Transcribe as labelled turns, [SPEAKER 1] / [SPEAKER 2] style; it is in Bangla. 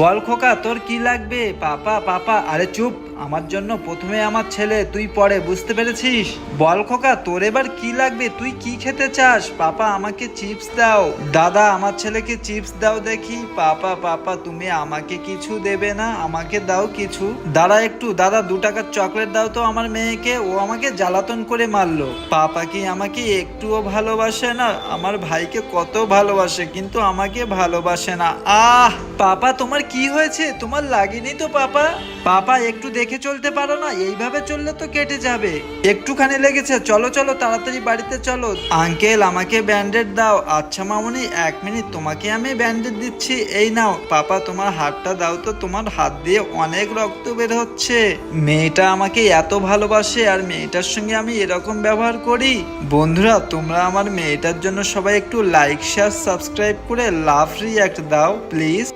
[SPEAKER 1] বল খোকা, তোর কি লাগবে? পাপা পাপা, আরে চুপ। আমার জন্য প্রথমে আমার ছেলে, তুই পরে, বুঝতে পেরেছিস? বল খোকা, তোর এবার কি লাগবে? তুই কি খেতে চাস? পাপা আমাকে চিপস দাও। দাদা আমার ছেলেকে চিপস দাও দেখি। পাপা পাপা, তুমি আমাকে কিছু দেবে না? আমাকে দাও কিছু। দাঁড়া একটু, দাদা 2 টাকার চকলেট দাও তো আমার মেয়েকে, ও আমাকে জ্বালাতন করে মারলো। পাপা কি আমাকে একটুও ভালোবাসে না? আমার ভাইকে কত ভালোবাসে, কিন্তু আমাকে ভালোবাসে না। আহ পাপা, তোমার কি হয়েছে? তোমার লাগেনি তো পাপা? পাপা একটু দেখে চলতে পারো না? এইভাবে চললে তো কেটে যাবে। একটুখানি লেগেছে, চলো চলো তাড়াতাড়ি বাড়িতে চলো। আঙ্কেল আমাকে ব্যান্ডেড দাও। আচ্ছা মামুনি, 1 মিনিট, তোমাকে আমি ব্যান্ডেড দিচ্ছি। এই নাও। পাপা তোমার হাতটা দাও তো, তোমার হাত দিয়ে অনেক রক্ত বের হচ্ছে। মেয়েটা আমাকে এত ভালোবাসে আর মেয়েটার সঙ্গে আমি এরকম ব্যবহার করি? বন্ধুরা, তোমরা আমার মেয়েটার জন্য সবাই একটু লাইক শেয়ার সাবস্ক্রাইব করে লাভ রিঅ্যাক্ট দাও প্লিজ।